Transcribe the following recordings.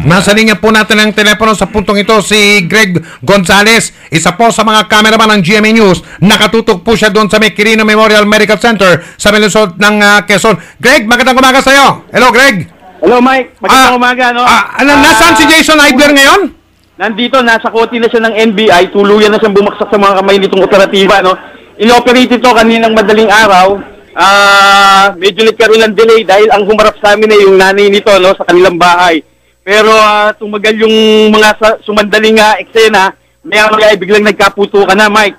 Nasa linya po natin ang telepono sa puntong ito si Greg Gonzales, isa po sa mga cameraman ng GMA News. Nakatutok po siya doon sa may Quirino Memorial Medical Center sa Melusod ng Quezon. Greg, magandang umaga sa iyo. Hello, Greg. Hello, Mike. Magandang umaga, no? Nasaan si Jason Eibler ngayon? Nandito, nasa koti na siya ng NBI. Tuluyan na siyang bumaksak sa mga kamay nitong operatiba, no? In-operate ito kaninang madaling araw. Medyo nagkaroon ng delay dahil ang humarap sa amin ay yung nanay nito, no, sa kanilang bahay. Pero tumagal yung mga sumandaling eksena, maya-maya ay biglang nagkaputukan na, Mike.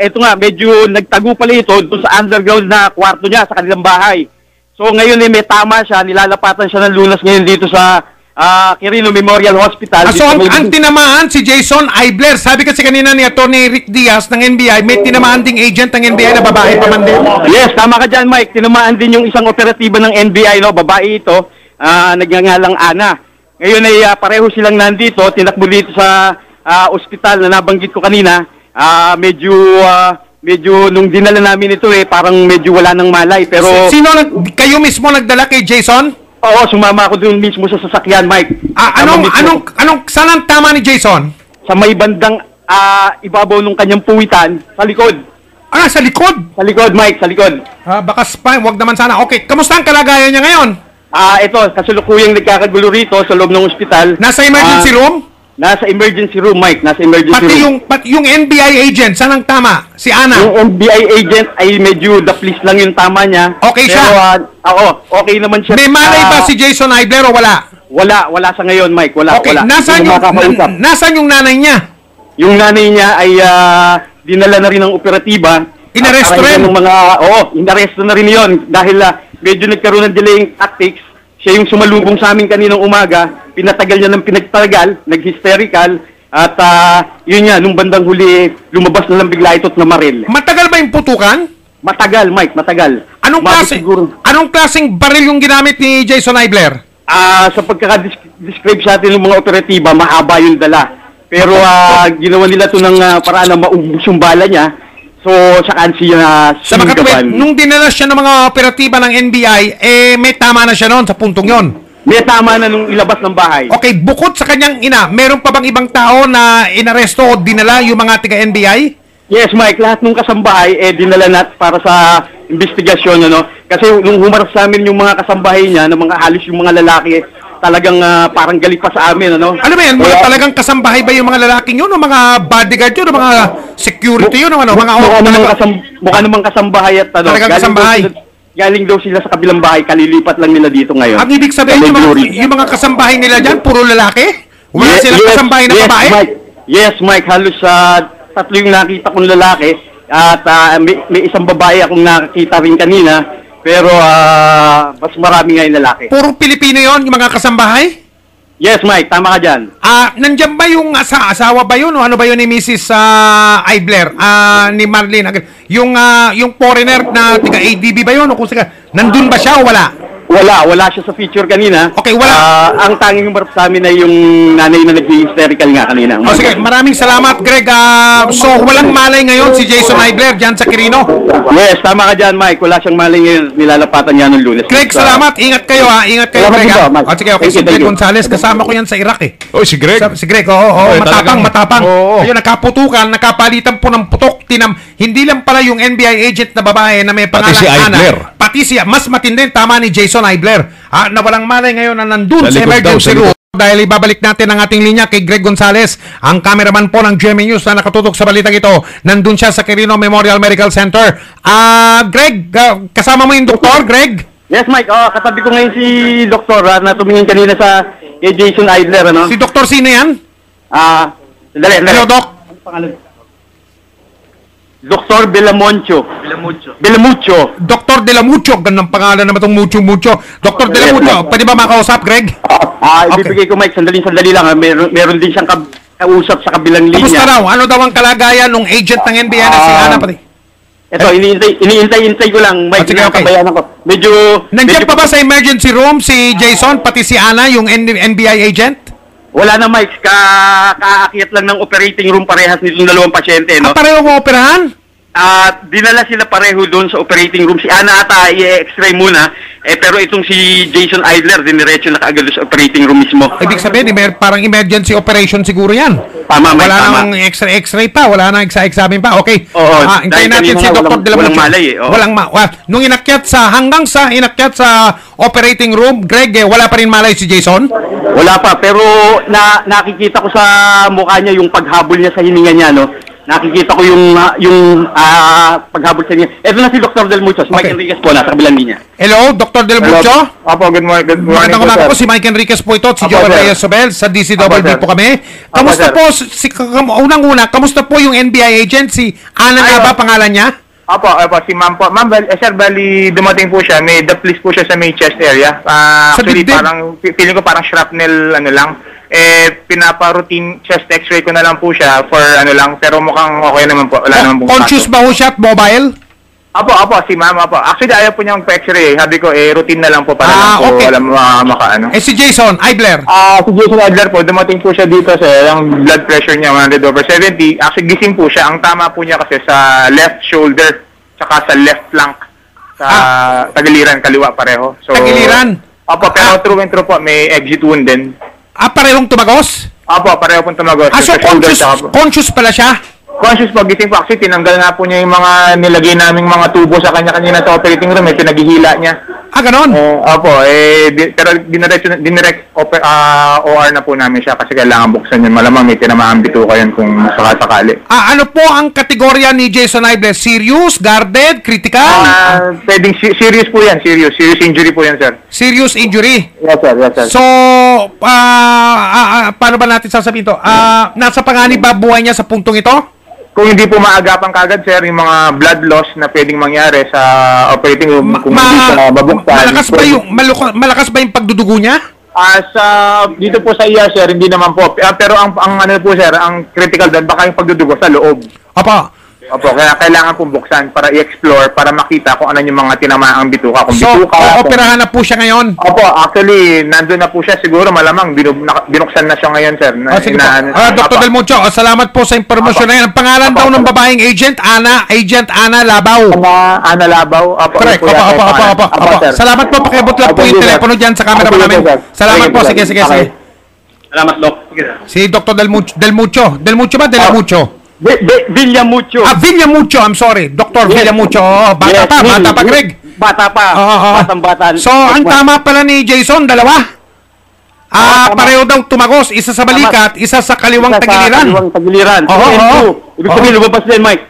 Ito nga, medyo nagtago pala ito doon sa underground na kwarto niya sa kanilang bahay. So ngayon may tama siya, nilalapatan siya ng lunas ngayon dito sa Quirino Memorial Hospital. So ang tinamaan si Jason Eibler, sabi kasi kanina ni Atty. Rick Diaz ng NBI, may tinamaan ding agent ng NBI na babae pa man din. Yes, tama ka dyan, Mike. Tinamaan din yung isang operatiba ng NBI, no? Babae ito, nagngangalang Ana. Ngayon ay pareho silang nandito, tinakbo dito sa ospital na nabanggit ko kanina. Medyo nung dinala namin ito parang medyo wala nang malay. Pero kayo mismo nagdala kay Jason? Oo, sumama ako doon mismo sa sasakyan, Mike. Saan ang tama ni Jason? Sa may bandang ibabaw ng kanyang puwitan, sa likod. Sa likod? Sa likod, Mike, sa likod. Baka spine, wag naman sana. Okay, kamusta ang kalagayan niya ngayon? Ito, kasulukuyang nagkakagulo rito sa loob ng ospital. Nasa emergency room? Nasa emergency room, Mike. Nasa emergency room. Pati yung NBI agent, saan ang tama? Si Ana? Yung NBI agent ay medyo daplis lang yung tama niya. Okay siya? Pero, okay naman siya. May malay ba si Jason Eibler o wala? Wala sa ngayon, Mike. Wala. Nasaan yung nanay niya? Yung nanay niya ay dinala na rin ng operatiba. Inaresto rin? Inaresto na rin yun. Dahil medyo nagkaroon ng delaying tactics. Siya yung sumalubong sa amin kaninang umaga. Pinatagal niya ng pinagtagal, nag-hysterical. At yun nga, nung bandang huli, lumabas na lang bigla ito't namaril. Matagal ba yung putukan? Matagal, Mike, matagal. Anong klaseng baril yung ginamit ni Jason Eibler? Sa pagkaka-describe sa atin ng mga operatiba, mahaba yung dala. Pero ginawa nila ito ng paraan na maubos yung bala niya. So, saan siya sinugaban. Nung dinala siya ng mga operatiba ng NBI, may tama na siya noon sa puntong yon. May tama na nung ilabas ng bahay. Okay, bukod sa kanyang ina, meron pa bang ibang tao na inaresto o dinala yung mga taga-NBI? Yes, Mike. Lahat ng kasambahay, dinala natin para sa investigasyon, ano? Kasi nung humarap sa amin yung mga kasambahay niya, ng mga halos yung mga lalaki, talagang parang galit pa sa amin, ano? Ano ba yan? Talagang kasambahay ba yung mga lalaking yun? O mga bodyguard yun? O mga security yun? O ano? Mukha namang kasambahay at ano? Talagang kasambahay? Galing daw sila sa kabilang bahay, kalilipat lang nila dito ngayon. Ang ibig sabihin yung mga kasambahay nila dyan, puro lalaki? Wala silang kasambahay na babae? Yes, Mike. Halos tatlo yung nakita kong lalaki at may isang babae akong nakita rin kanina. Pero mas marami nga yung lalaki. Puro Pilipino yon yung mga kasambahay? Yes, Mike. Tama ka dyan. Nandiyan ba yung asawa ba yun? O ano ba yun ni Mrs. Eibler? Ni Marlene? Yung foreigner na taga-ADB ba yun? O kung nandun ba siya o wala? Wala siya sa feature kanina. Okay, wala. Ang tanging humarap sa amin ay yung nanay na nag-hysterical nga kanina. Sige, maraming salamat, Greg. So, walang malay ngayon si Jason Eibler dyan sa Quirino? Yes, tama ka dyan, Mike. Wala siyang malay ngayon. Nilalapatan niya noong Lunes. Greg, salamat. Ingat kayo, ha. Ingat kayo, Greg. Sige, okay. Si Greg Gonzales, kasama ko yan sa Iraq, eh. Si Greg? Si Greg, matapang. Ayun, nakaputukan, nakapalitan po ng putok. Hindi lang pala yung NBI agent na babae na may pangalang Ana. Pati siya, mas matindi, tama ni Jason Eibler. Na walang malay ngayon na nandun sa emergency room. Dahil ibabalik natin ang ating linya kay Greg Gonzales, ang cameraman po ng GMA News na nakatutok sa balitang ito. Nandun siya sa Quirino Memorial Medical Center. Greg, kasama mo yung doktor, Greg? Yes, Mike. Katabi ko ngayon si doktor na tumingin kanina sa kay Jason Eibler, ano? Si doktor sino yan? Dali. Hello, Doc. Ano pangalan? Dr. Belamucho. Dr. Delamucho. Gandang pangalan naman itong Mucho. Dr. Delamucho, pwede ba makausap, Greg? Ibibigay ko, Mike. Sandali lang. Meron din siyang kausap sa kabilang linya. Kamusta raw? Ano daw ang kalagayan ng agent ng NBI na si Ana pati? Ito, iniintay ko lang. Mike, okay. Medyo... Nandiyan pa ba sa emergency room si Jason, pati si Ana, yung NBI agent? Wala na, Mike. Kaakyat lang ng operating room parehas nitong dalawang pasyente, no? Pareho mo operahan? Dinala sila pareho doon sa operating room. Si Ana ata i-x-ray muna. Pero itong si Jason Idler, diniretso na kaagad sa operating room mismo. Ibig sabihin, parang emergency operation siguro yan. Tama, Mike, wala tama. nang x-ray pa, wala nang examine pa. Okay. Oo, hintayin natin si Dr. De La walang Mucho. malay eh. Oo. Nung hanggang sa inakyat sa operating room, Greg, wala pa rin malay si Jason? Wala pa, pero nakikita ko sa mukha niya yung paghabol niya sa hininga niya, no? Nakikita ko yung paghabol sa hininga. Ito na si Dr. Del Mucho, si Mike Enriquez po, nasa kabilang linya. Hello, Dr. Del Mucho? Opo, good morning. Good morning Magandang umaga po, si Mike Enriquez po ito, si Joel Reyes Sobel, sa DCWB po kami. Kamusta po, unang-una, kamusta po yung NBI agent, si Ana nga ba pangalan niya? Opo, si ma'am po. Ma'am, sir, bali dumating po siya, may deplis po siya sa may chest area. Actually, parang, feeling ko parang shrapnel, lang. Pinapa-routine chest x-ray ko na lang po siya for pero mukhang okay naman po. Wala naman po. Conscious ba ho siya at mobile? Opo, si ma'am, opo. Actually, ayaw po niya magpa-x-ray. Sabi ko, routine na lang po para lang po, okay. Wala makaano. Si Jason Idler? Si Jason Adler po, dumating po siya dito sa yung blood pressure niya 100/70. Actually, gising po siya. Ang tama po niya kasi sa left shoulder tsaka sa left flank. Sa tagiliran, kaliwa pareho. So, Tagiliran? Opo, pero through and through po, may exit wound din. Parehong tumagos? Opo, pareho pong tumagos. So conscious pala siya? Conscious po, gising po. Actually, tinanggal na po niya yung mga nilagay naming mga tubo sa kanya-kanya sa operating room. Pinaghihila niya. Ganon? Opo, pero dinirect OR na po namin siya kasi kailangan buksan yun. Malamang may tinamaang bituka yun kung sakasakali. Ano po ang kategorya ni Jason Idler? Serious, guarded, critical? Pwedeng serious po yan. Serious injury po yan, sir. Serious injury? Yes, sir. So, paano ba natin sasabihin to? Nasa panganib ba buhay niya sa puntong ito? Kung hindi po maagapan kagad, sir, yung mga blood loss na pwedeng mangyari sa operating room, kung hindi sa babuksan. Malakas ba yung pagdudugo niya? Dito po sa iya, sir, hindi naman po. Pero ang ano po, sir, ang critical doon, baka yung pagdudugo sa loob. Opo, kaya kailangan pong buksan para i-explore, para makita kung ano yung mga tinamaang bituka. Operahan na po siya ngayon? Opo, actually, nandun na po siya siguro, malamang binuksan na siya ngayon, sir. Sige po. Dr. Del Mucho, salamat po sa impormasyon na yan. Ang pangalan daw ng babaeng agent, Agent Ana Labaw. Ana Labaw. Opo. Correct. Opo. Salamat po, pakibot lang po yung telepono dyan sa camera namin. Salamat po, sige. Salamat, Doc. Si Dr. Del Mucho ba? Del Mucho? Villamucho. Villamucho, I'm sorry. Dr. Villamucho. Bata pa, Greg. Bata pa. Batang-bata. So, ang tama pala ni Jason, dalawa? Pareho daw tumagos. Isa sa balikat, isa sa kaliwang tagiliran. Kaliwang tagiliran. Ibig sabihin, lumabas din, Mike.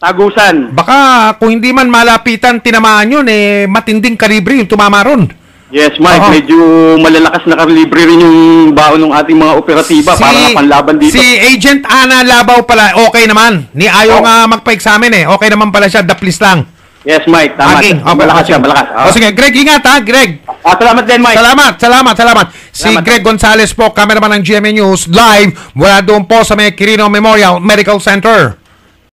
Tagusan. Baka kung hindi man malapitan, tinamaan yun, matinding kalibre yung tumama ron. Yes, Mike, medyo malalakas na kalibre rin yung baon ng ating mga operatiba para nga panlaban dito. Si Agent Ana Labaw pala, okay naman. Ayaw nga magpa-examine Okay naman pala siya, daplis lang. Yes, Mike, tama. Malakas siya. Sige, Greg, ingat Greg. Salamat din, Mike. Salamat. Si Greg Gonzales po, cameraman ng GMA News, live mula doon po sa may Quirino Memorial Medical Center.